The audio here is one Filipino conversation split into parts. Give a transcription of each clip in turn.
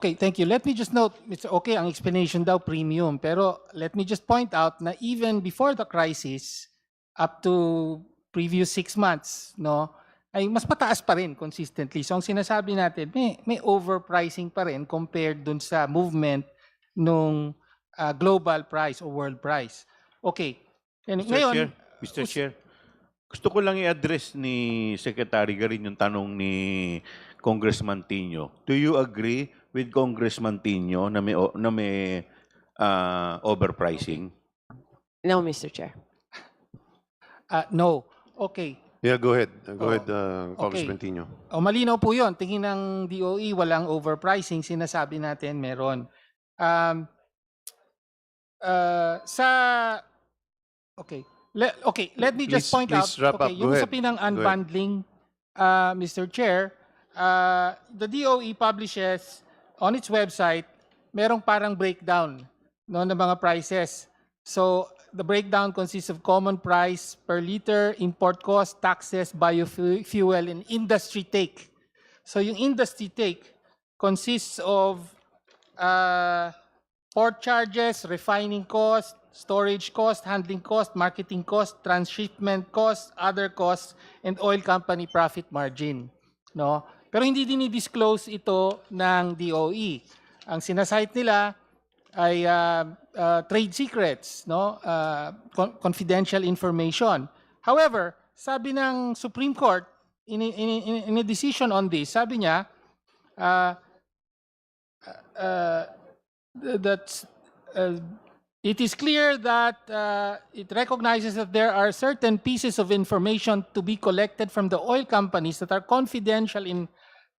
Okay, thank you. Let me just note, okay, ang explanation daw premium, pero let me just point out na even before the crisis, up to previous 6 months, no, ay mas mataas pa rin consistently. So ang sinasabi natin, may overpricing pa rin compared dun sa movement nung global price o world price. Okay. And Mr. Chair, ngayon, Mr. Chair, gusto ko lang i-address ni Secretary Garin yung tanong ni Congressman Tino. Do you agree with Congressman Tino na may overpricing? No, Mr. Chair. no. Okay. Yeah, go ahead. Go Oh, ahead, Congressman Tino. O malinaw po yun. Tingin ng DOE, walang overpricing. Sinasabi natin, meron. Okay. Let me just point out. Please wrap up. Okay, Go yung ahead. usapin ng unbundling, Mr. Chair, the DOE publishes on its website, merong parang breakdown no, ng mga prices. So, the breakdown consists of common price per liter, import cost, taxes, biofuel, and industry take. So, yung industry take consists of port charges, refining cost, storage cost, handling cost, marketing cost, transshipment cost, other costs, and oil company profit margin. No? Pero hindi din i-disclose ito ng DOE. Ang sinasite nila ay trade secrets, no? Confidential information. However, sabi ng Supreme Court, in a decision on this, sabi niya, it is clear that it recognizes that there are certain pieces of information to be collected from the oil companies that are confidential in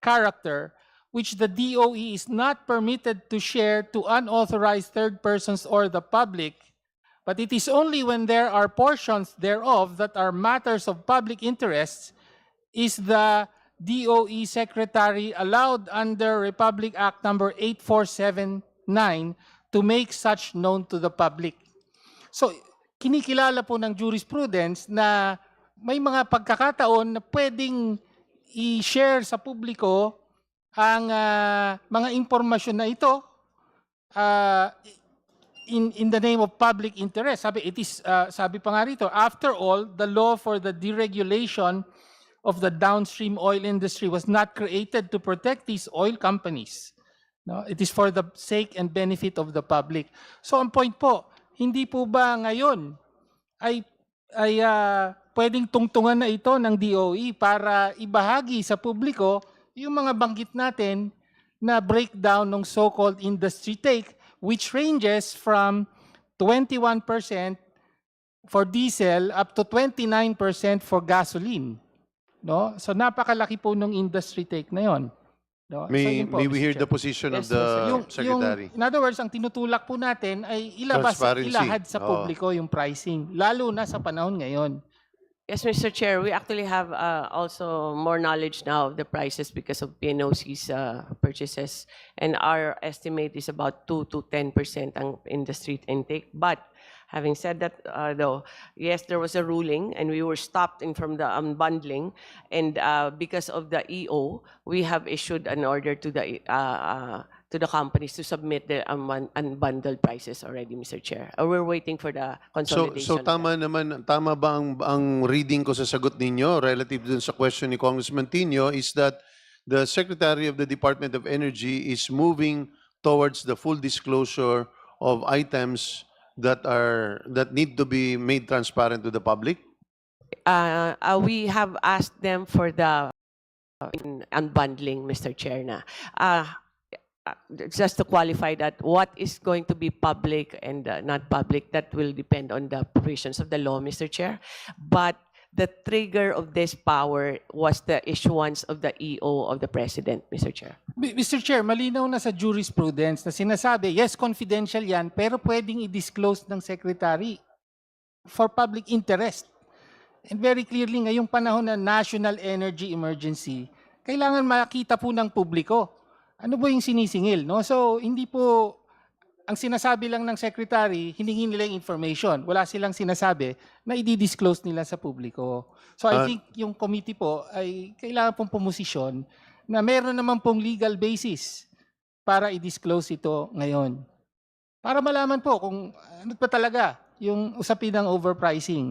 character, which the DOE is not permitted to share to unauthorized third persons or the public, but it is only when there are portions thereof that are matters of public interest is the DOE Secretary allowed under Republic Act number 8479 to make such known to the public. So, kinikilala po ng jurisprudence na may mga pagkakataon na pwedeng i-share sa publiko ang mga impormasyon na ito in the name of public interest. Sabi pa nga rito, after all, the law for the deregulation of the downstream oil industry was not created to protect these oil companies. No, it is for the sake and benefit of the public. So ang point po, hindi po ba ngayon ay pwedeng tungtungan na ito ng DOE para ibahagi sa publiko yung mga banggit natin na breakdown ng so-called industry take, which ranges from 21% for diesel up to 29% for gasoline. No? So napakalaki po ng industry take na yon. No? May we hear Mr. the position of Yes, the Yung, Secretary? in other words, ang tinutulak po natin ay ilabas, Transparency. ilahad sa Oo. publiko yung pricing, lalo na sa panahon ngayon. Yes, Mr. Chair, we actually have also more knowledge now of the prices because of PNOC's purchases. And our estimate is about 2 to 10% ang industry intake. But having said that, though, yes, there was a ruling and we were stopped from the unbundling. And because of the EO, we have issued an order to the companies to submit the unbundled prices already, Mr. Chair. We're waiting for the consolidation. So tama ba ang reading ko sa sagot ninyo relative dun sa question ni Congressman Tino is that the Secretary of the Department of Energy is moving towards the full disclosure of items that need to be made transparent to the public? We have asked them for the unbundling, Mr. Chair, na. Just to qualify that, what is going to be public and not public, that will depend on the provisions of the law, Mr. Chair. But the trigger of this power was the issuance of the EO of the President, Mr. Chair. Mr. Chair, malinaw na sa jurisprudence na sinasabi, yes, confidential yan, pero pwedeng i-disclose ng Secretary for public interest. And very clearly, ngayong panahon na national energy emergency, kailangan makita po ng publiko. Ano ba yung sinisingil? No? So, hindi po, ang sinasabi lang ng Secretary, hiningi nila yung information. Wala silang sinasabi na i-disclose nila sa publiko. So, I think yung committee po ay kailangan pong pumosisyon na meron naman pong legal basis para i-disclose ito ngayon? Para malaman po kung ano pa talaga yung usapin ng overpricing.